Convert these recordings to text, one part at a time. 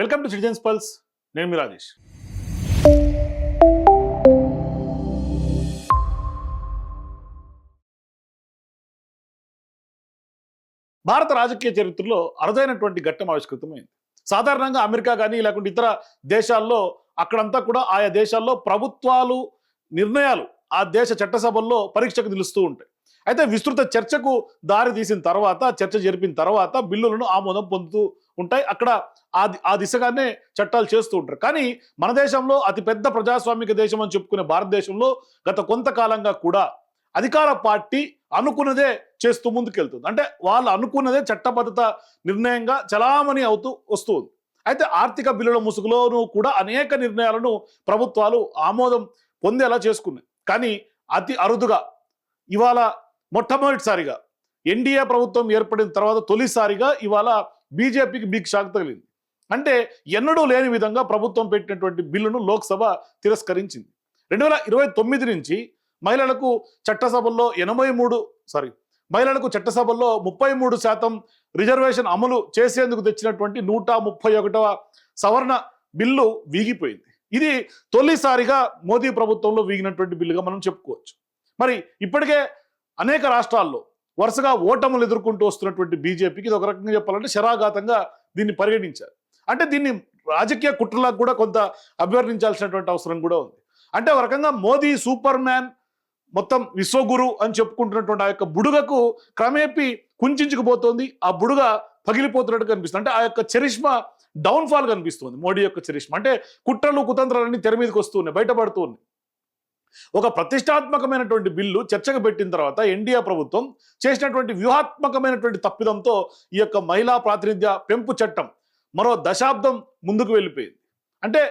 Welcome to citizens pulse. నేను మీ రాజేష్. భారత రాజకీయ చరిత్రలో అరుదైనటువంటి ఘట్టం ఆవిష్కృతమైంది. సాధారణంగా అమెరికా కానీ లేకుంటే ఇతర దేశాల్లో అక్కడంతా కూడా ఆయా దేశాల్లో ప్రభుత్వాలు నిర్ణయాలు ఆ దేశ చట్టసభల్లో పరీక్షకు నిలుస్తూ ఉంటాయి. అయితే విస్తృత చర్చకు దారి తీసిన తర్వాత, చర్చ జరిపిన తర్వాత బిల్లులను ఆమోదం పొందుతూ ఉంటాయి. అక్కడ ఆ దిశగానే చట్టాలు చేస్తూ ఉంటారు. కానీ మన దేశంలో అతిపెద్ద ప్రజాస్వామిక దేశం అని చెప్పుకునే భారతదేశంలో గత కొంతకాలంగా కూడా అధికార పార్టీ అనుకున్నదే చేస్తూ ముందుకెళ్తుంది. అంటే వాళ్ళు అనుకున్నదే చట్టబద్ధత నిర్ణయంగా చలామణి అవుతూ వస్తుంది. అయితే ఆర్థిక బిల్లుల ముసుగులోనూ కూడా అనేక నిర్ణయాలను ప్రభుత్వాలు ఆమోదం పొందేలా చేసుకున్నాయి. కానీ అతి అరుదుగా ఇవాళ మొట్టమొదటిసారిగా ఎన్డీఏ ప్రభుత్వం ఏర్పడిన తర్వాత తొలిసారిగా ఇవాళ బీజేపీకి బిగ్ షాక్ తగిలింది. అంటే ఎన్నడూ లేని విధంగా ప్రభుత్వం పెట్టినటువంటి బిల్లును లోక్సభ తిరస్కరించింది. 2029 నుంచి మహిళలకు చట్టసభల్లో 33% రిజర్వేషన్ అమలు చేసేందుకు తెచ్చినటువంటి 131వ సవరణ బిల్లు వీగిపోయింది. ఇది తొలిసారిగా మోదీ ప్రభుత్వంలో వీగినటువంటి బిల్లుగా మనం చెప్పుకోవచ్చు. మరి ఇప్పటికే అనేక రాష్ట్రాల్లో వరుసగా ఓటములు ఎదుర్కొంటూ వస్తున్నటువంటి బీజేపీకి ఇది ఒక రకంగా చెప్పాలంటే శరాఘాతంగా దీన్ని పరిగణించారు. అంటే దీన్ని రాజకీయ కుట్రలకు కూడా కొంత అభివర్ణించాల్సినటువంటి అవసరం కూడా ఉంది. అంటే ఒక రకంగా మోదీ సూపర్ మ్యాన్, మొత్తం విశ్వగురు అని చెప్పుకుంటున్నటువంటి ఆ యొక్క బుడుగకు క్రమేపీ కుంచుకుపోతోంది. ఆ బుడుగ పగిలిపోతున్నట్టు కనిపిస్తుంది. అంటే ఆ యొక్క చరిష్మా డౌన్ఫాల్ కనిపిస్తుంది. మోడీ యొక్క చరిష్మా అంటే కుట్రలు కుతంత్రాలన్నీ తెర మీదకి వస్తున్నాయి, బయటపడుతూ ఉన్నాయి. ఒక ప్రతిష్టాత్మకమైనటువంటి బిల్లు చర్చకు పెట్టిన తర్వాత ఎన్డీఏ ప్రభుత్వం చేసినటువంటి వ్యూహాత్మకమైనటువంటి తప్పిదంతో ఈ యొక్క మహిళా ప్రాతినిధ్య పెంపు చట్టం మరో దశాబ్దం ముందుకు వెళ్ళిపోయింది. అంటే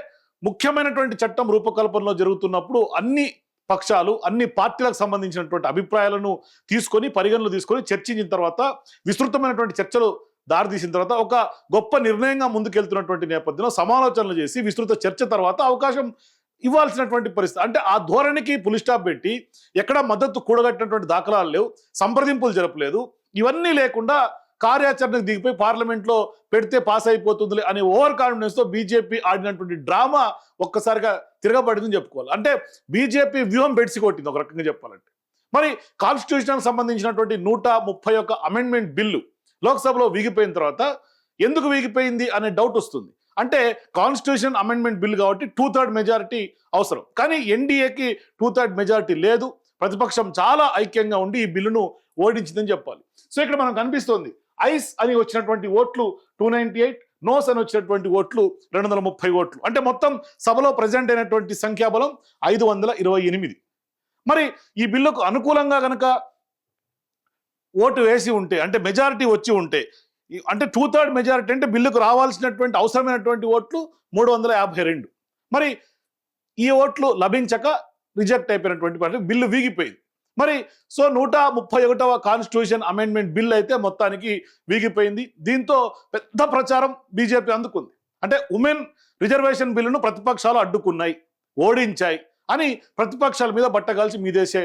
ముఖ్యమైనటువంటి చట్టం రూపకల్పనలో జరుగుతున్నప్పుడు అన్ని పక్షాలు, అన్ని పార్టీలకు సంబంధించినటువంటి అభిప్రాయాలను తీసుకొని పరిగణలో తీసుకొని చర్చించిన తర్వాత విస్తృతమైనటువంటి చర్చలు దారితీసిన తర్వాత ఒక గొప్ప నిర్ణయంగా ముందుకెళ్తున్నటువంటి నేపథ్యంలో సమాలోచనలు చేసి విస్తృత చర్చ తర్వాత అవకాశం ఇవ్వాల్సినటువంటి పరిస్థితి. అంటే ఆ ధోరణికి పులి స్టాప్ పెట్టి ఎక్కడ మద్దతు కూడగట్టినటువంటి దాఖలాలు లేవు, సంప్రదింపులు జరపలేదు. ఇవన్నీ లేకుండా కార్యాచరణకు దిగిపోయి పార్లమెంట్లో పెడితే పాస్ అయిపోతుంది అనే ఓవర్ కాన్ఫిడెన్స్తో బీజేపీ ఆడినటువంటి డ్రామా ఒక్కసారిగా తిరగబడిందని చెప్పుకోవాలి. అంటే బీజేపీ వ్యూహం బెడిసి కొట్టింది ఒక రకంగా చెప్పాలంటే. మరి కాన్స్టిట్యూషన్కి సంబంధించినటువంటి 131 అమెండ్మెంట్ బిల్లు లోక్సభలో వీగిపోయిన తర్వాత ఎందుకు వీగిపోయింది అనే డౌట్ వస్తుంది. అంటే కాన్స్టిట్యూషన్ అమెండ్మెంట్ బిల్ కాబట్టి 2/3 మెజారిటీ అవసరం. కానీ ఎన్డీఏకి 2/3 మెజారిటీ లేదు. ప్రతిపక్షం చాలా ఐక్యంగా ఉండి ఈ బిల్లును ఓడించిందని చెప్పాలి. సో ఇక్కడ మనకు కనిపిస్తోంది ఐస్ అని వచ్చినటువంటి ఓట్లు 298, నోస్ అని వచ్చినటువంటి ఓట్లు 230 ఓట్లు. అంటే మొత్తం సభలో ప్రజెంట్ అయినటువంటి సంఖ్యాబలం 528. మరి ఈ బిల్లుకు అనుకూలంగా కనుక ఓటు వేసి ఉంటే, అంటే మెజారిటీ వచ్చి ఉంటే, అంటే 2/3 మెజారిటీ అంటే బిల్లుకు రావాల్సినటువంటి అవసరమైనటువంటి ఓట్లు 352. మరి ఈ ఓట్లు లభించక రిజెక్ట్ అయిపోయినటువంటి బిల్లు వీగిపోయింది. మరి సో 131వ కాన్స్టిట్యూషన్ అమెండ్మెంట్ బిల్ అయితే మొత్తానికి వీగిపోయింది. దీంతో పెద్ద ప్రచారం బీజేపీ అందుకుంది. అంటే ఉమెన్ రిజర్వేషన్ బిల్లును ప్రతిపక్షాలు అడ్డుకున్నాయి, ఓడించాయి అని ప్రతిపక్షాల మీద బట్టగాల్చి మీదేసే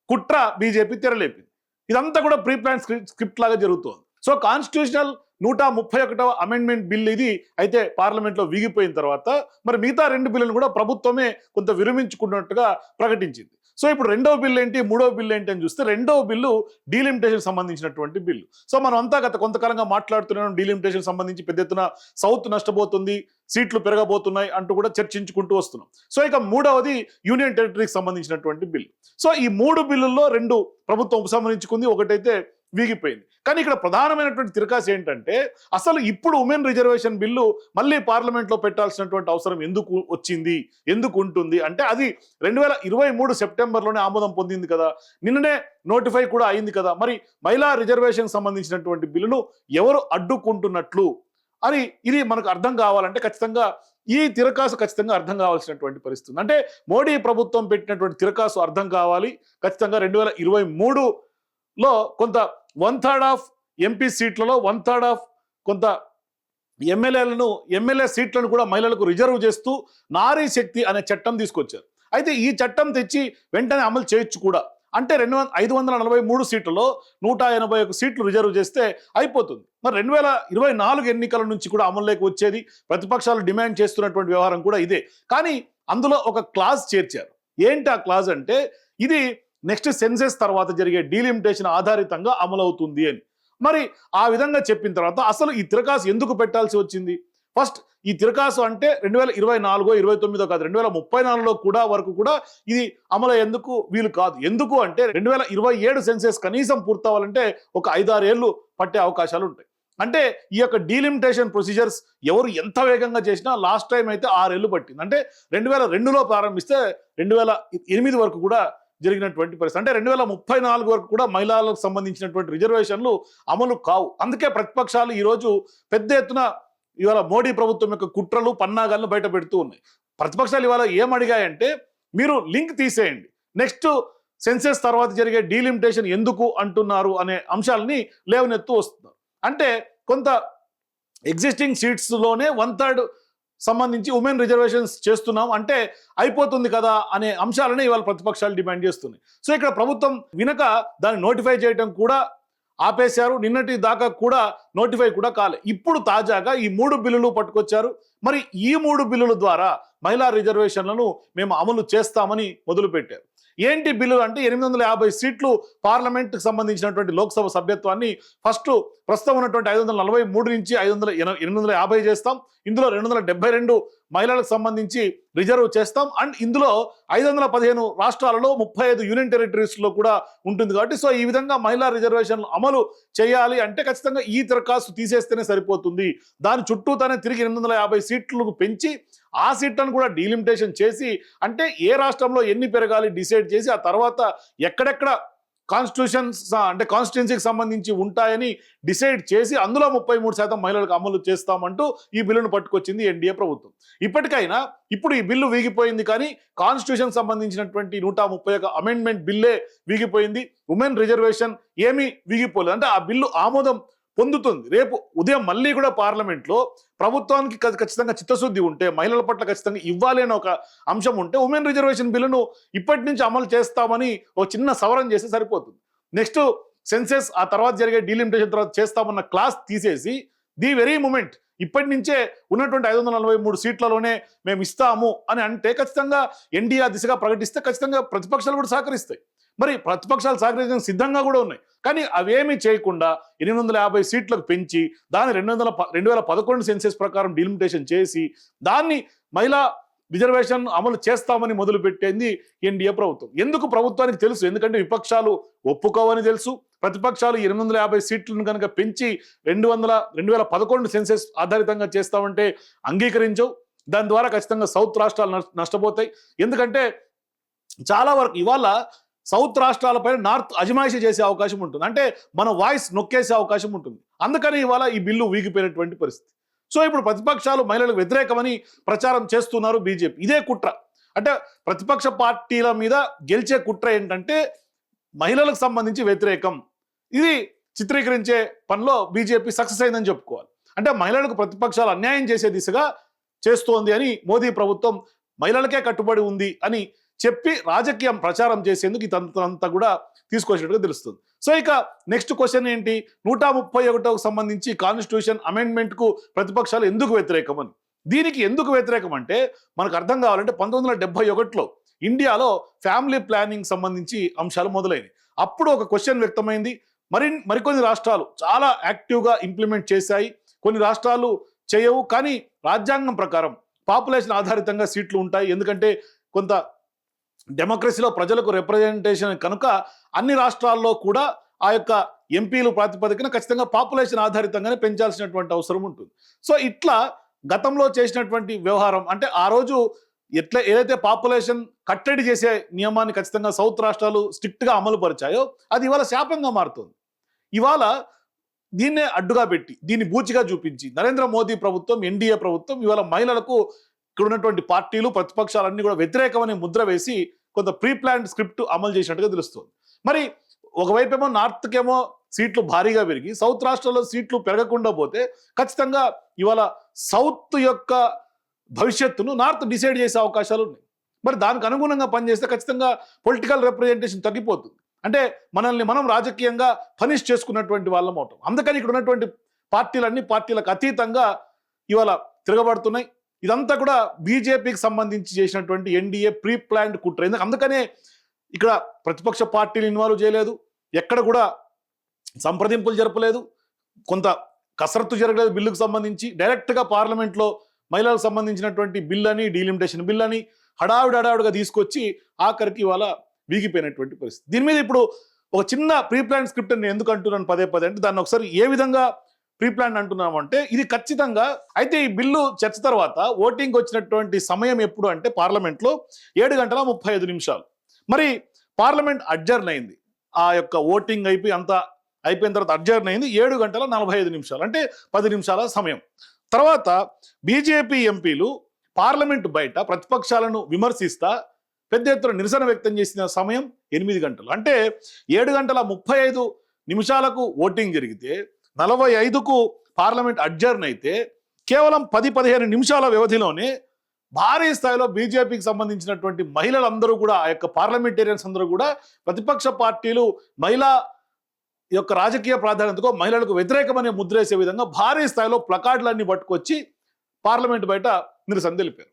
కుట్ర బీజేపీ తెరలేపింది. ఇదంతా కూడా ప్రీ ప్లాన్ స్క్రిప్ట్ లాగా జరుగుతోంది. సో కాన్స్టిట్యూషనల్ 131వ అమెండ్మెంట్ బిల్ ఇది అయితే పార్లమెంట్లో వీగిపోయిన తర్వాత మరి మిగతా 2 బిల్లులు కూడా ప్రభుత్వమే కొంత విరమించుకున్నట్టుగా ప్రకటించింది. సో ఇప్పుడు రెండవ బిల్లు ఏంటి, మూడవ బిల్లు ఏంటి అని చూస్తే రెండవ బిల్లు డీలిమిటేషన్ సంబంధించినటువంటి బిల్లు. సో మనం అంతా గత కొంతకాలంగా మాట్లాడుతున్నాం డీలిమిటేషన్ సంబంధించి పెద్ద ఎత్తున సౌత్ నష్టపోతుంది, సీట్లు పెరగబోతున్నాయి అంటూ కూడా చర్చించుకుంటూ వస్తున్నాం. సో ఇక మూడవది యూనియన్ టెరిటరీకి సంబంధించినటువంటి బిల్లు. సో ఈ 3 బిల్లుల్లో 2 ప్రభుత్వం ఉపసంహరించుకుంది, ఒకటైతే వీగిపోయింది. కానీ ఇక్కడ ప్రధానమైనటువంటి తిరకాసు ఏంటంటే అసలు ఇప్పుడు ఉమెన్ రిజర్వేషన్ బిల్లు మళ్ళీ పార్లమెంట్లో పెట్టాల్సినటువంటి అవసరం ఎందుకు వచ్చింది, ఎందుకు ఉంటుంది అంటే అది 2023 సెప్టెంబర్లోనే ఆమోదం పొందింది కదా, నిన్ననే నోటిఫై కూడా అయింది కదా. మరి మహిళా రిజర్వేషన్ సంబంధించినటువంటి బిల్లును ఎవరు అడ్డుకుంటున్నట్లు అని ఇది మనకు అర్థం కావాలంటే ఖచ్చితంగా ఈ తిరకాసు ఖచ్చితంగా అర్థం కావాల్సినటువంటి పరిస్థితి. అంటే మోడీ ప్రభుత్వం పెట్టినటువంటి తిరకాసు అర్థం కావాలి. ఖచ్చితంగా 2023లో కొంత 1/3 ఆఫ్ ఎంపీ సీట్లలో 1/3 ఆఫ్ కొంత ఎమ్మెల్యే సీట్లను కూడా మహిళలకు రిజర్వ్ చేస్తూ నారీ శక్తి అనే చట్టం తీసుకొచ్చారు. అయితే ఈ చట్టం తెచ్చి వెంటనే అమలు చేయొచ్చు కూడా. అంటే 543 సీట్లలో 181 సీట్లు రిజర్వ్ చేస్తే అయిపోతుంది. మరి 2024 ఎన్నికల నుంచి కూడా అమల్లోకి వచ్చేది, ప్రతిపక్షాలు డిమాండ్ చేస్తున్నటువంటి వ్యవహారం కూడా ఇదే. కానీ అందులో ఒక క్లాజ్ చేర్చారు. ఏంటి ఆ క్లాజ్ అంటే, ఇది నెక్స్ట్ సెన్సెస్ తర్వాత జరిగే డీలిమిటేషన్ ఆధారితంగా అమలవుతుంది అని. మరి ఆ విధంగా చెప్పిన తర్వాత అసలు ఈ తిరకాసు ఎందుకు పెట్టాల్సి వచ్చింది? ఫస్ట్ ఈ తిరకాసు అంటే 2024, 29 కాదు, 2034లో కూడా వరకు కూడా ఇది అమలు ఎందుకు వీలు కాదు. ఎందుకు అంటే 2027 సెన్సెస్ కనీసం పూర్తవ్వాలంటే ఒక 5-6 ఏళ్ళు పట్టే అవకాశాలు ఉంటాయి. అంటే ఈ యొక్క డీలిమిటేషన్ ప్రొసీజర్స్ ఎవరు ఎంత వేగంగా చేసినా లాస్ట్ టైం అయితే 6 ఏళ్ళు పట్టింది. అంటే 2002లో ప్రారంభిస్తే 2008 వరకు కూడా జరిగినటువంటి పరిస్థితి. అంటే 2034 వరకు కూడా మహిళలకు సంబంధించినటువంటి రిజర్వేషన్లు అమలు కావు. అందుకే ప్రతిపక్షాలు ఈరోజు పెద్ద ఎత్తున ఇవాళ మోడీ ప్రభుత్వం యొక్క కుట్రలు పన్నాగాలను బయట పెడుతూ ఉన్నాయి. ప్రతిపక్షాలు ఇవాళ ఏమడిగాయంటే, మీరు లింక్ తీసేయండి, నెక్స్ట్ సెన్సెస్ తర్వాత జరిగే డీలిమిటేషన్ ఎందుకు అంటున్నారు అనే అంశాలని లేవనెత్తు వస్తున్నారు. అంటే కొంత ఎగ్జిస్టింగ్ సీట్స్లోనే 1/3 సంబంధించి ఉమెన్ రిజర్వేషన్స్ చేస్తున్నాం అంటే అయిపోతుంది కదా అనే అంశాలనే ఇవాళ ప్రతిపక్షాలు డిమాండ్ చేస్తున్నాయి. సో ఇక్కడ ప్రభుత్వం వినక దాన్ని నోటిఫై చేయడం కూడా ఆపేశారు. నిన్నటి దాకా కూడా నోటిఫై కూడా కాలే. ఇప్పుడు తాజాగా ఈ 3 బిల్లులు పట్టుకొచ్చారు. మరి ఈ 3 బిల్లుల ద్వారా మహిళా రిజర్వేషన్లను మేము అమలు చేస్తామని మొదలుపెట్టారు. ఏంటి బిల్లులు అంటే, 850 సీట్లు పార్లమెంట్కి సంబంధించినటువంటి లోక్సభ సభ్యత్వాన్ని ప్రస్తుతం ఉన్నటువంటి 543 నుంచి 850 చేస్తాం. ఇందులో 272 మహిళలకు సంబంధించి రిజర్వ్ చేస్తాం. అండ్ ఇందులో 515 రాష్ట్రాలలో 35 యూనియన్ టెరిటరీస్లో కూడా ఉంటుంది. కాబట్టి సో ఈ విధంగా మహిళా రిజర్వేషన్లు అమలు చేయాలి అంటే ఖచ్చితంగా ఈ దరఖాస్తు తీసేస్తేనే సరిపోతుంది. దాని చుట్టూతానే తిరిగి 850 సీట్లకు పెంచి ఆ సీట్లను కూడా డీలిమిటేషన్ చేసి, అంటే ఏ రాష్ట్రంలో ఎన్ని పెరగాలి డిసైడ్ చేసి, ఆ తర్వాత ఎక్కడెక్కడ కాన్స్టిట్యూషన్స్ అంటే కాన్స్టిట్యున్సీకి సంబంధించి ఉంటాయని డిసైడ్ చేసి అందులో 33% మహిళలకు అమలు చేస్తామంటూ ఈ బిల్లును పట్టుకొచ్చింది ఎన్డీఏ ప్రభుత్వం. ఇప్పటికైనా ఇప్పుడు ఈ బిల్లు వీగిపోయింది, కానీ కాన్స్టిట్యూషన్ సంబంధించినటువంటి 131 అమెండ్మెంట్ బిల్లే వీగిపోయింది. ఉమెన్ రిజర్వేషన్ ఏమీ వీగిపోలేదు. అంటే ఆ బిల్లు ఆమోదం పొందుతుంది. రేపు ఉదయం మళ్ళీ కూడా పార్లమెంట్లో ప్రభుత్వానికి ఖచ్చితంగా చిత్తశుద్ధి ఉంటే, మహిళల పట్ల ఖచ్చితంగా ఇవ్వాలి అనే ఒక అంశం ఉంటే, ఉమెన్ రిజర్వేషన్ బిల్లును ఇప్పటి నుంచి అమలు చేస్తామని ఒక చిన్న సవరణ చేస్తే సరిపోతుంది. నెక్స్ట్ సెన్సెస్ ఆ తర్వాత జరిగే డీలిమిటేషన్ తర్వాత చేస్తామన్న క్లాస్ తీసేసి ది వెరీ మూమెంట్ ఇప్పటి నుంచే ఉన్నటువంటి 543 సీట్లలోనే మేము ఇస్తాము అని అంటే ఖచ్చితంగా ఎన్డీఏ దిశగా ప్రకటిస్తే ఖచ్చితంగా ప్రతిపక్షాలు కూడా సహకరిస్తాయి. మరి ప్రతిపక్షాలు సహకరించడానికి సిద్ధంగా కూడా ఉన్నాయి. కానీ అవేమీ చేయకుండా 850 సీట్లకు పెంచి దాన్ని 2011 సెన్సెస్ ప్రకారం డీలిమిటేషన్ చేసి దాన్ని మహిళా రిజర్వేషన్ అమలు చేస్తామని మొదలుపెట్టింది ఎన్డీఏ ప్రభుత్వం. ఎందుకు ప్రభుత్వానికి తెలుసు, ఎందుకంటే విపక్షాలు ఒప్పుకోవని తెలుసు. ప్రతిపక్షాలు 850 సీట్లను కనుక పెంచి 2011 సెన్సెస్ ఆధారితంగా చేస్తామంటే అంగీకరించవు. దాని ద్వారా ఖచ్చితంగా సౌత్ రాష్ట్రాలు నష్టపోతాయి. ఎందుకంటే చాలా వరకు ఇవాళ సౌత్ రాష్ట్రాలపైన నార్త్ అజమాయిషీ చేసే అవకాశం ఉంటుంది. అంటే మన వాయిస్ నొక్కేసే అవకాశం ఉంటుంది. అందుకని ఇవాళ ఈ బిల్లు వీగిపోయినటువంటి పరిస్థితి. సో ఇప్పుడు ప్రతిపక్షాలు మహిళలకు వ్యతిరేకమని ప్రచారం చేస్తున్నారు బీజేపీ. ఇదే కుట్ర. అంటే ప్రతిపక్ష పార్టీల మీద గెలిచే కుట్ర ఏంటంటే మహిళలకు సంబంధించి వ్యతిరేకం. ఇది చిత్రీకరించే పనిలో బీజేపీ సక్సెస్ అయిందని చెప్పుకోవాలి. అంటే మహిళలకు ప్రతిపక్షాలు అన్యాయం చేసే దిశగా చేస్తోంది అని మోదీ ప్రభుత్వం మహిళలకే కట్టుబడి ఉంది అని చెప్పి రాజకీయం ప్రచారం చేసేందుకు ఈ తంత్రంతా కూడా తీసుకొచ్చినట్టుగా తెలుస్తుంది. సో ఇక నెక్స్ట్ క్వశ్చన్ ఏంటి, 131కు సంబంధించి కాన్స్టిట్యూషన్ అమెండ్మెంట్కు ప్రతిపక్షాలు ఎందుకు వ్యతిరేకం అని. దీనికి ఎందుకు వ్యతిరేకం అంటే మనకు అర్థం కావాలంటే 1971లో ఇండియాలో ఫ్యామిలీ ప్లానింగ్ సంబంధించి అంశాలు మొదలైనవి. అప్పుడు ఒక క్వశ్చన్ వ్యక్తమైంది. మరికొన్ని రాష్ట్రాలు చాలా యాక్టివ్గా ఇంప్లిమెంట్ చేశాయి, కొన్ని రాష్ట్రాలు చేయవు. కానీ రాజ్యాంగం ప్రకారం పాపులేషన్ ఆధారితంగా సీట్లు ఉంటాయి. ఎందుకంటే కొంత డెమోక్రసీలో ప్రజలకు రిప్రజెంటేషన్ కనుక అన్ని రాష్ట్రాల్లో కూడా ఆ యొక్క ఎంపీలు ప్రాతిపదికన ఖచ్చితంగా పాపులేషన్ ఆధారితంగానే పెంచాల్సినటువంటి అవసరం ఉంటుంది. సో ఇట్లా గతంలో చేసినటువంటి వ్యవహారం అంటే ఆ రోజు ఏదైతే పాపులేషన్ కట్టడి చేసే నియమాన్ని ఖచ్చితంగా సౌత్ రాష్ట్రాలు స్ట్రిక్ట్గా అమలు పరిచాయో అది ఇవాళ శాపంగా మారుతుంది. ఇవాళ దీన్నే అడ్డుగా పెట్టి దీన్ని బూచిగా చూపించి నరేంద్ర మోదీ ప్రభుత్వం, ఎన్డీఏ ప్రభుత్వం ఇవాళ మహిళలకు ఇక్కడ ఉన్నటువంటి పార్టీలు ప్రతిపక్షాలన్నీ కూడా వ్యతిరేకమని ముద్ర వేసి కొంత ప్రీ ప్లాన్డ్ స్క్రిప్ట్ అమలు చేసినట్టుగా తెలుస్తుంది. మరి ఒకవైపేమో నార్త్కేమో సీట్లు భారీగా పెరిగి సౌత్ రాష్ట్రాల్లో సీట్లు పెరగకుండా పోతే ఖచ్చితంగా ఇవాళ సౌత్ యొక్క భవిష్యత్తును నార్త్ డిసైడ్ చేసే అవకాశాలు ఉన్నాయి. మరి దానికి అనుగుణంగా పనిచేస్తే ఖచ్చితంగా పొలిటికల్ రిప్రజెంటేషన్ తగ్గిపోతుంది. అంటే మనల్ని మనం రాజకీయంగా పనిష్ చేసుకున్నటువంటి వాళ్ళం అవుతాం. అందుకని ఇక్కడ ఉన్నటువంటి పార్టీలకు అతీతంగా ఇవాళ తిరగబడుతున్నాయి. ఇదంతా కూడా బీజేపీకి సంబంధించి చేసినటువంటి ఎన్డీఏ ప్రీ ప్లాన్డ్ కుట్ర. అందుకనే ఇక్కడ ప్రతిపక్ష పార్టీలు ఇన్వాల్వ్ చేయలేదు, ఎక్కడ కూడా సంప్రదింపులు జరపలేదు, కొంత కసరత్తు జరగలేదు బిల్లుకు సంబంధించి. డైరెక్ట్గా పార్లమెంట్లో మహిళలకు సంబంధించినటువంటి బిల్ అని, డీలిమిటేషన్ బిల్ అని హడావిడిగా తీసుకొచ్చి ఆఖరికి ఇవాళ వీగిపోయినటువంటి పరిస్థితి. దీని మీద ఇప్పుడు ఒక చిన్న ప్రీ ప్లాన్ స్క్రిప్ట్ నేను ఎందుకు అంటున్నాను పదే అంటే దాన్ని ఒకసారి ఏ విధంగా ప్రీ ప్లాన్ అంటున్నాము అంటే, ఇది ఖచ్చితంగా అయితే ఈ బిల్లు చర్చ తర్వాత ఓటింగ్ వచ్చినటువంటి సమయం ఎప్పుడు అంటే పార్లమెంట్లో 7:35. మరి పార్లమెంట్ అడ్జర్న్ అయింది, ఆ యొక్క ఓటింగ్ అయిపోయిన తర్వాత అడ్జర్న్ అయింది 7:45, అంటే 10 నిమిషాల సమయం. తర్వాత బీజేపీ ఎంపీలు పార్లమెంట్ బయట ప్రతిపక్షాలను విమర్శిస్తా పెద్ద ఎత్తున నిరసన వ్యక్తం చేసిన సమయం 8 గంటలు. అంటే 7:35 ఓటింగ్ జరిగితే 45కు పార్లమెంట్ అడ్జర్న్ అయితే కేవలం 10-15 నిమిషాల వ్యవధిలోనే భారీ స్థాయిలో బీజేపీకి సంబంధించినటువంటి మహిళలందరూ కూడా, ఆ యొక్క పార్లమెంటేరియన్స్ అందరూ కూడా ప్రతిపక్ష పార్టీలు మహిళా యొక్క రాజకీయ ప్రాధాన్యతకు మహిళలకు వ్యతిరేకమనే ముద్రేసే విధంగా భారీ స్థాయిలో ప్లకార్డులన్నీ పట్టుకొచ్చి పార్లమెంట్ బయట నిరసన తెలిపారు.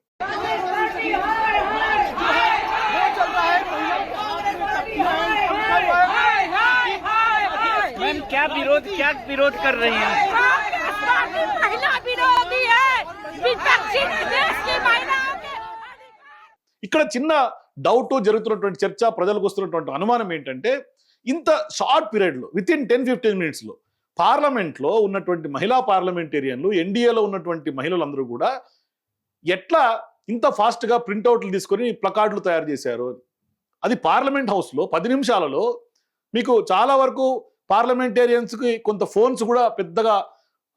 क्या विरोध कर रही हैं? महिला विरोधी है, विपक्षी देश की महिलाओं के। ఇక్కడ చిన్న డౌట్ జరుగుతున్నటువంటి చర్చ, ప్రజలకు వస్తున్నటువంటి అనుమానం ఏంటంటే, ఇంత షార్ట్ పీరియడ్లో వితిన్ 10-15 మినిట్స్లో పార్లమెంట్లో ఉన్నటువంటి మహిళా పార్లమెంటేరియన్లు, ఎన్డీఏలో ఉన్నటువంటి మహిళలందరూ కూడా ఎట్లా ఇంత ఫాస్ట్గా ప్రింట్అవుట్లు తీసుకొని ప్లకార్డులు తయారు చేశారు. అది పార్లమెంట్ హౌస్లో 10 నిమిషాలలో. మీకు చాలా వరకు పార్లమెంటేరియన్స్కి కొంత ఫోన్స్ కూడా పెద్దగా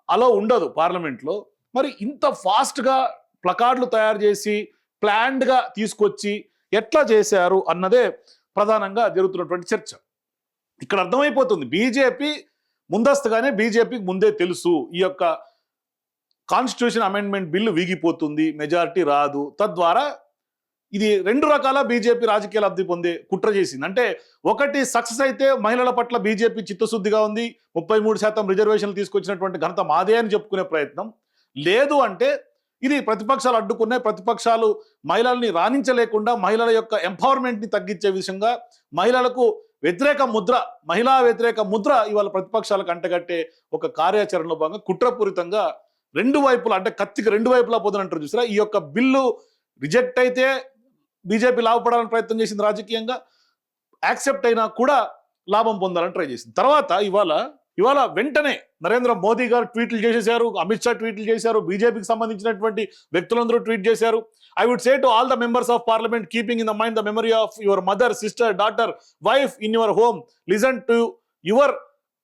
అలో ఉండదు పార్లమెంట్లో. మరి ఇంత ఫాస్ట్గా ప్లకార్డులు తయారు చేసి ప్లాన్డ్గా తీసుకొచ్చి ఎట్లా చేశారు అన్నదే ప్రధానంగా జరుగుతున్నటువంటి చర్చ. ఇక్కడ అర్థమైపోతుంది, బీజేపీ ముందస్తుగానే బీజేపీకి ముందే తెలుసు ఈ యొక్క కాన్స్టిట్యూషన్ అమెండ్మెంట్ బిల్లు వీగిపోతుంది, మెజారిటీ రాదు, తద్వారా ఇది 2 రకాల బీజేపీ రాజకీయ లబ్ధి పొందే కుట్ర చేసింది. అంటే ఒకటి సక్సెస్ అయితే మహిళల పట్ల బీజేపీ చిత్తశుద్ధిగా ఉంది, 33% రిజర్వేషన్లు తీసుకొచ్చినటువంటి ఘనత మాదే అని చెప్పుకునే ప్రయత్నం. లేదు అంటే ఇది ప్రతిపక్షాలు అడ్డుకునే, ప్రతిపక్షాలు మహిళల్ని రాణించలేకుండా మహిళల యొక్క ఎంపవర్మెంట్ని తగ్గించే విషయంగా మహిళలకు మహిళా వ్యతిరేక ముద్ర ఇవాళ ప్రతిపక్షాలకు అంటగట్టే ఒక కార్యాచరణలో భాగంగా కుట్రపూరితంగా 2 వైపులా, అంటే కత్తికి 2 వైపులా పోతున్నట్టు చూసారా. ఈ యొక్క బిల్లు రిజెక్ట్ అయితే బీజేపీ లాభపడాలని ప్రయత్నం చేసింది రాజకీయంగా, యాక్సెప్ట్ అయినా కూడా లాభం పొందాలని ట్రై చేసింది. తర్వాత ఇవాళ వెంటనే నరేంద్ర మోదీ గారు ట్వీట్లు చేసేశారు, అమిత్ షా ట్వీట్లు చేశారు, బీజేపీకి సంబంధించినటువంటి వ్యక్తులందరూ ట్వీట్ చేశారు. I would say to all the members of parliament, keeping in the mind the memory of your mother, sister, daughter, wife in your home, listen to your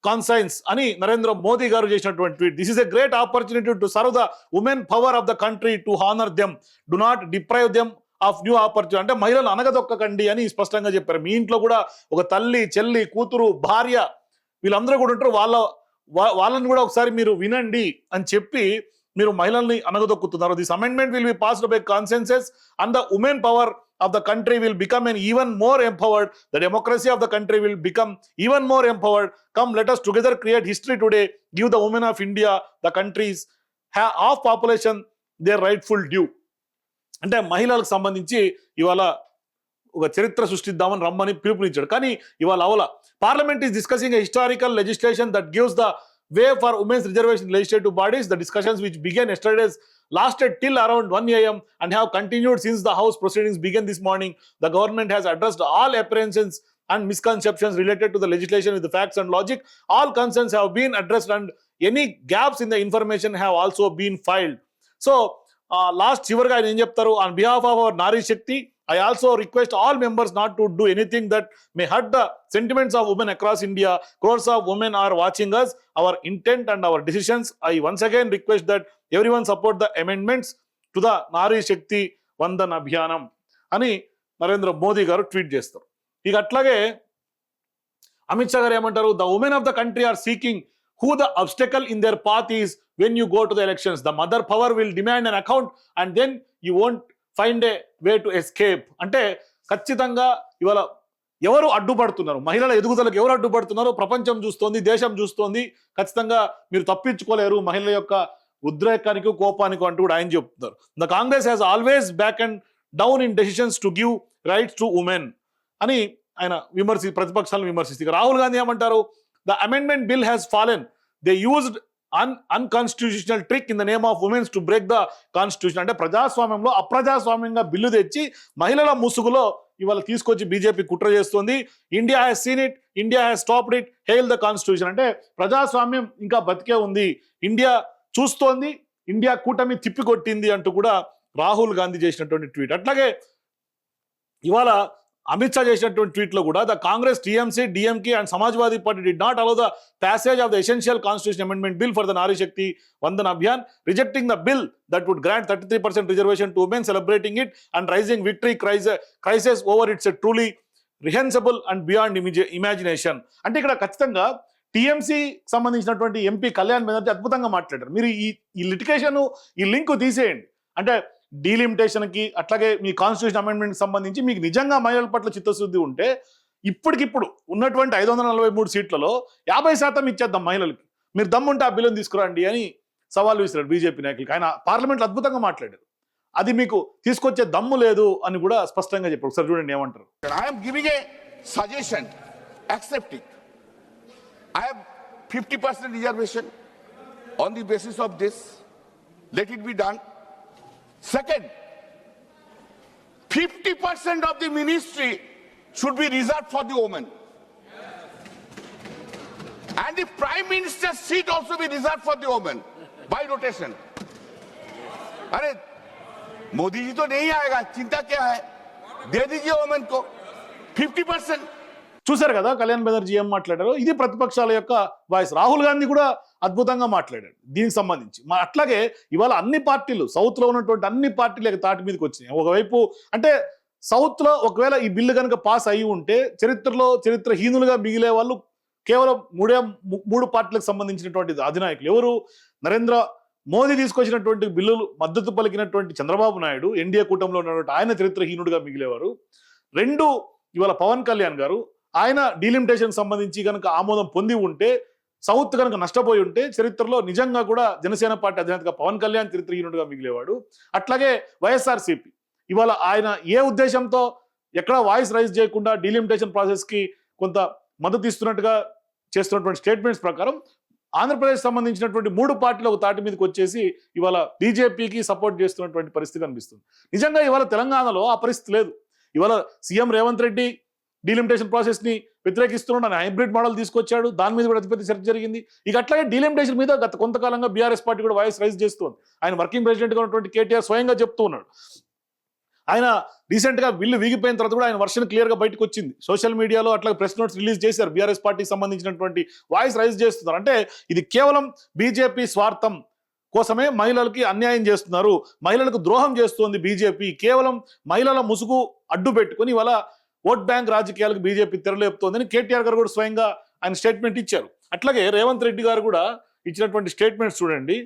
conscience అని నరేంద్ర మోదీ గారు చేసినటువంటి tweet. This is a great opportunity to serve the women power of the country, to honour them, do not deprive them of new opportunity. అంటే మహిళలు అనగదొక్కకండి అని స్పష్టంగా చెప్పారు. మీ ఇంట్లో కూడా ఒక తల్లి, చెల్లి, కూతురు, భార్య వీళ్ళందరూ కూడా ఉంటారు, వాళ్ళని కూడా ఒకసారి మీరు వినండి అని చెప్పి మీరు మహిళల్ని అనగదొక్కుతున్నారు. This amendment will be passed by consensus and the women power of the country will become an even more empowered. The democracy of the country will become even more empowered. Come, let us together create history today. Give the women of India, the country's half population, their rightful due. అంటే మహిళలకు సంబంధించి ఇవాళ ఒక చరిత్ర సృష్టిద్దామని రమ్మని పిలుపునిచ్చాడు. కానీ ఇవాళ parliament is discussing a historical legislation that gives the way for women's reservation in legislative bodies. The discussions which began yesterday lasted till around 1 a.m. and have continued since the House proceedings began this morning. The government has addressed all apprehensions and misconceptions related to the legislation with the facts and logic. All concerns have been addressed and any gaps in the information have also been filed. So, last చివరిగా ఆయన ఏం చెప్తారు, on behalf of our Nari Shakti, I also request all members not to do anything that may hurt the sentiments of women across India. Crores of women are watching us, our intent and our decisions. I once again request that everyone support the amendments to the Nari Shakti Vandan Abhiyanam అని నరేంద్ర మోదీ గారు tweet చేస్తారు. ఇక అట్లాగే అమిత్ షా గారు ఏమంటారు, the women of the country are seeking who the obstacle in their path is when you go to the elections. The mother power will demand an account and then you won't find a way to escape. అంటే ఖచ్చితంగా ఇవాళ ఎవరు అడ్డుపడుతున్నారు, మహిళల ఎదుగుదలకు ఎవరు అడ్డుపడుతున్నారో ప్రపంచం చూస్తోంది, దేశం చూస్తోంది. ఖచ్చితంగా మీరు తప్పించుకోలేరు మహిళల యొక్క ఉద్రేకానికి, కోపానికి అంటూ కూడా ఆయన చెప్తున్నారు. The Congress has always back and down in decisions to give rights to women అని ఆయన ప్రతిపక్షాలను విమర్శిస్తారు. రాహుల్ గాంధీ ఏమంటారు, the amendment bill has fallen, they used unconstitutional trick in the name of women's to break the constitution. అంటే ప్రజాస్వామ్యంలో అప్రజాస్వామ్యంగా bill తెచ్చి మహిళల ముసుగులో ఇవాళ తీసుకొచ్చి బీజేపీ కుట్ర చేస్తుంది. India has seen it, India has stopped it, hail the constitution. అంటే ప్రజాస్వామ్యం ఇంకా బతికే ఉంది, ఇండియా చూస్తోంది, ఇండియా కూటమి తిప్పికొట్టింది అంటూ కూడా రాహుల్ గాంధీ చేసినటువంటి ట్వీట్. అట్లాగే ఇవాళ అమిత్ షా చేసినటువంటి ట్వీట్లో కూడా the Congress, TMC, DMK and Samajwadi party did not allow the passage of the essential constitution amendment bill for the Nari Shakti Vandan Abhiyan, rejecting the bill that would grant 33% reservation to women, celebrating it and raising victory crisis over it's truly reprehensible and beyond imagination. అంటే ఇక్కడ ఖచ్చితంగా TMC సంబంధించినటువంటి MP Kalyan Banerjee అద్భుతంగా మాట్లాడారు. మీరు ఈ litigation, ఈ link తీసేయండి. అంటే డీలిమిటేషన్కి అట్లాగే మీ కాన్స్టిట్యూషన్ అమెండ్మెంట్ సంబంధించి మీకు నిజంగా మహిళల పట్ల చిత్తశుద్ధి ఉంటే ఇప్పటికిప్పుడు ఉన్నటువంటి 543 సీట్లలో 50% ఇచ్చేద్దాం మహిళలకి. మీరు దమ్ముంటే ఆ బిల్లును తీసుకురండి అని సవాల్ విసిరాడు బీజేపీ నాయకులకి. ఆయన పార్లమెంట్లో అద్భుతంగా మాట్లాడారు. అది మీకు తీసుకొచ్చే దమ్ము లేదు అని కూడా స్పష్టంగా చెప్పారు. ఒకసారి చూడండి ఏమంటారు. I'm giving a suggestion, accept it. I have 50% reservation on the basis of this. Let it be done. Second, 50% of the ministry should be reserved for the women. And the prime minister's seat also be reserved for the women by rotation. अरे मोदी जी तो नहीं आएगा, चिंता क्या है, दे दीजिए women को 50%. చూశారు కదా కళ్యాణ్ బెనర్జీ ఏం మాట్లాడారు. ఇది ప్రతిపక్షాల యొక్క వాయిస్. రాహుల్ గాంధీ కూడా అద్భుతంగా మాట్లాడాడు దీనికి సంబంధించి. అట్లాగే ఇవాళ అన్ని పార్టీలు, సౌత్ లో ఉన్నటువంటి అన్ని పార్టీలు తాటి మీదకి వచ్చినాయి. ఒకవైపు అంటే సౌత్ లో ఒకవేళ ఈ బిల్లు కనుక పాస్ అయ్యి ఉంటే చరిత్రహీనులుగా మిగిలే వాళ్ళు కేవలం మూడు పార్టీలకు సంబంధించినటువంటి అధినాయకులు. ఎవరు? నరేంద్ర మోదీ తీసుకొచ్చినటువంటి బిల్లులు మద్దతు పలికినటువంటి చంద్రబాబు నాయుడు, ఎన్డీఏ కూటమిలో ఉన్నటువంటి ఆయన చరిత్రహీనుడిగా మిగిలేవారు. రెండు, ఇవాళ పవన్ కళ్యాణ్ గారు, ఆయన డీలిమిటేషన్ సంబంధించి కనుక ఆమోదం పొంది ఉంటే, సౌత్ కనుక నష్టపోయి ఉంటే చరిత్రలో నిజంగా కూడా జనసేన పార్టీ అధినేతగా పవన్ కళ్యాణ్ చరిత్రహీనుడిగా మిగిలేవాడు. అట్లాగే వైఎస్ఆర్సీపీ ఇవాళ ఆయన ఏ ఉద్దేశంతో ఎక్కడ వాయిస్ రైజ్ చేయకుండా డీలిమిటేషన్ ప్రాసెస్ కి కొంత మద్దతు ఇస్తున్నట్టుగా చేస్తున్నటువంటి స్టేట్మెంట్స్ ప్రకారం ఆంధ్రప్రదేశ్ సంబంధించినటువంటి మూడు పార్టీలు ఒక తాటి మీదకి వచ్చేసి ఇవాళ బీజేపీకి సపోర్ట్ చేస్తున్నటువంటి పరిస్థితి కనిపిస్తుంది. నిజంగా ఇవాళ తెలంగాణలో ఆ పరిస్థితి లేదు. ఇవాళ CM Revanth Reddy delimitation process ని వ్యతిరేకిస్తున్నాడు, హైబ్రిడ్ మోడల్ తీసుకొచ్చాడు. దాని మీద కూడా అతిపెద్ద చర్చ జరిగింది. ఇక అట్లాగే డీలిమిటేషన్ మీద గత కొంతకాలంగా బీఆర్ఎస్ పార్టీ కూడా వాయిస్ రైజ్ చేస్తుంది. ఆయన వర్కింగ్ ప్రెసిడెంట్ గా ఉన్నటువంటి కేటీఆర్ స్వయంగా చెప్తూ ఉన్నాడు. ఆయన రీసెంట్ గా బిల్లు వీగిపోయిన తర్వాత కూడా ఆయన వర్షన్ క్లియర్ గా బయటకు వచ్చింది. సోషల్ మీడియాలో అట్లా ప్రెస్ నోట్స్ రిలీజ్ చేశారు. బీఆర్ఎస్ పార్టీకి సంబంధించినటువంటి వాయిస్ రైజ్ చేస్తున్నారు. అంటే ఇది కేవలం బీజేపీ స్వార్థం కోసమే మహిళలకి అన్యాయం చేస్తున్నారు, మహిళలకు ద్రోహం చేస్తోంది బీజేపీ. కేవలం మహిళల ముసుగు అడ్డు పెట్టుకుని ఇవాళ ఓట్ బ్యాంక్ రాజకీయాలకు బీజేపీ తెరలేపుతోందని కేటీఆర్ గారు కూడా స్వయంగా ఆయన స్టేట్మెంట్ ఇచ్చారు. అట్లాగే రేవంత్ రెడ్డి గారు కూడా ఇచ్చినటువంటి స్టేట్మెంట్స్ చూడండి.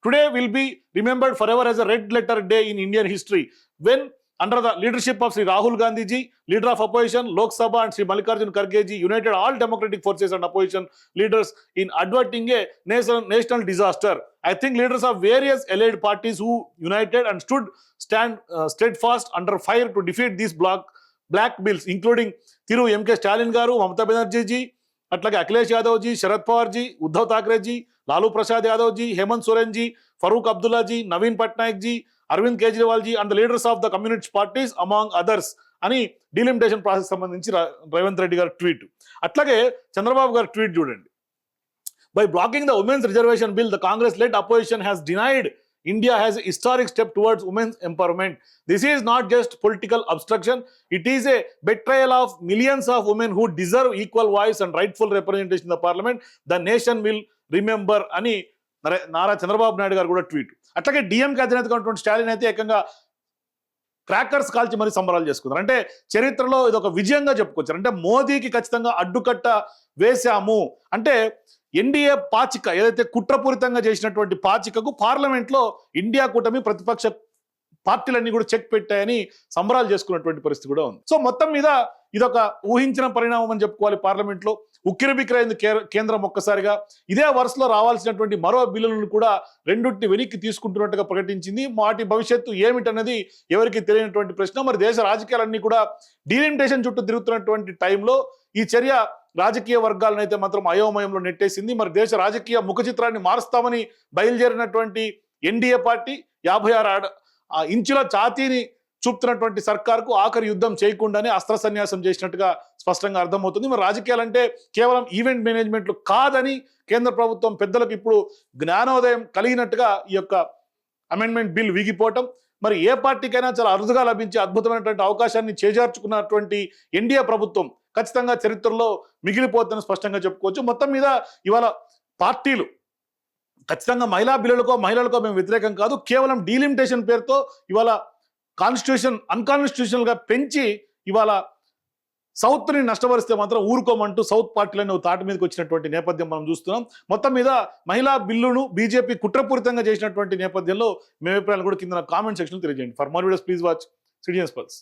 Today will be remembered for ever as a red letter day in Indian history when under the leadership of Sri Rahul Gandhi ji, leader of opposition, Lok Sabha, and Sri Mallikarjun Kharge ji united all democratic forces and opposition leaders in averting a national disaster. I think leaders of various allied parties who united and stand steadfast under fire to defeat these black bills, including Thiru M.K. Stalin garu, Mamata Banerjee ji, అట్లాగే Akhilesh Yadav ji, Sharad Pawar ji, Uddhav Thackeray ji, Lalu Prasad Yadav ji, Hemant Soren ji, Farooq Abdullah ji, Naveen Patnaik ji, Arvind Kejriwal ji and the leaders of the communist parties among others అని delimitation process సంబంధించి రేవంత్ రెడ్డి గారి tweet. అట్లాగే చంద్రబాబు గారి tweet చూడండి. By blocking the women's reservation bill the Congress lead opposition has denied India has a historic step towards women's empowerment. This is not just political obstruction, it is a betrayal of millions of women who deserve equal voice and rightful representation in the parliament. The nation will remember అని నారా చంద్రబాబు నాయుడు గారు కూడా tweet. అట్లాగే DMK అధినేతగా ఉన్నటువంటి స్టాలిన్ అయితే ఏకంగా crackers కాల్చి మరి సంబరాలు చేసుకున్నారు. అంటే చరిత్రలో ఇది ఒక విజయంగా చెప్పుకొచ్చారు. అంటే మోదీకి ఖచ్చితంగా అడ్డుకట్ట వేశాము అంటే ఎన్డీఏ పాచిక ఏదైతే కుట్రపూరితంగా చేసినటువంటి పాచికకు పార్లమెంట్లో ఇండియా కూటమి ప్రతిపక్ష పార్టీలన్నీ కూడా చెక్ పెట్టాయని సంబరాలు చేసుకున్నటువంటి పరిస్థితి కూడా ఉంది. సో మొత్తం మీద ఇదొక ఊహించిన పరిణామం అని చెప్పుకోవాలి. పార్లమెంట్లో ఉక్కిరిబిక్కిరైంది కేంద్రం ఒక్కసారిగా. ఇదే వరుసలో రావాల్సినటువంటి మరో బిల్లులను కూడా రెండుంటిని వెనక్కి తీసుకుంటున్నట్టుగా ప్రకటించింది. వాటి భవిష్యత్తు ఏమిటన్నది ఎవరికి తెలియనటువంటి ప్రశ్న. మరి దేశ రాజకీయాలన్నీ కూడా డీలిమిటేషన్ చుట్టూ తిరుగుతున్నటువంటి టైంలో ఈ చర్య రాజకీయ వర్గాలను అయితే మాత్రం అయోమయంలో నెట్టేసింది. మరి దేశ రాజకీయ ముఖ చిత్రాన్ని మారుస్తామని బయలుదేరినటువంటి ఎన్డీఏ పార్టీ 56 ఇంచుల ఛాతీని చూపుతున్నటువంటి సర్కార్కు ఆఖరి యుద్ధం చేయకుండానే అస్త్ర సన్యాసం చేసినట్టుగా స్పష్టంగా అర్థమవుతుంది. మరి రాజకీయాలంటే కేవలం ఈవెంట్ మేనేజ్మెంట్లు కాదని కేంద్ర ప్రభుత్వం పెద్దలకు ఇప్పుడు జ్ఞానోదయం కలిగినట్టుగా ఈ యొక్క అమెండ్మెంట్ బిల్ వీగిపోవటం, మరి ఏ పార్టీకైనా చాలా అరుదుగా లభించే అద్భుతమైనటువంటి అవకాశాన్ని చేజార్చుకున్నటువంటి ఎన్డీఏ ప్రభుత్వం ఖచ్చితంగా చరిత్రలో మిగిలిపోతుందని స్పష్టంగా చెప్పుకోవచ్చు. మొత్తం మీద ఇవాళ పార్టీలు ఖచ్చితంగా మహిళలకో మేము వ్యతిరేకం కాదు, కేవలం డీలిమిటేషన్ పేరుతో ఇవాళ కాన్స్టిట్యూషన్ అన్కాన్స్టిట్యూషనల్ గా పెంచి ఇవాళ సౌత్ని నష్టపరిస్తే మాత్రం ఊరుకోమంటూ సౌత్ పార్టీలను తాటి మీదకి వచ్చినటువంటి నేపథ్యం మనం చూస్తున్నాం. మొత్తం మీద మహిళా బిల్లును బీజేపీ కుట్రపూరితంగా చేసినటువంటి నేపథ్యంలో మీ అభిప్రాయాలు కూడా కింద కామెంట్ సెక్షన్ తెలియజేయండి. For more videos please watch citizens pulse.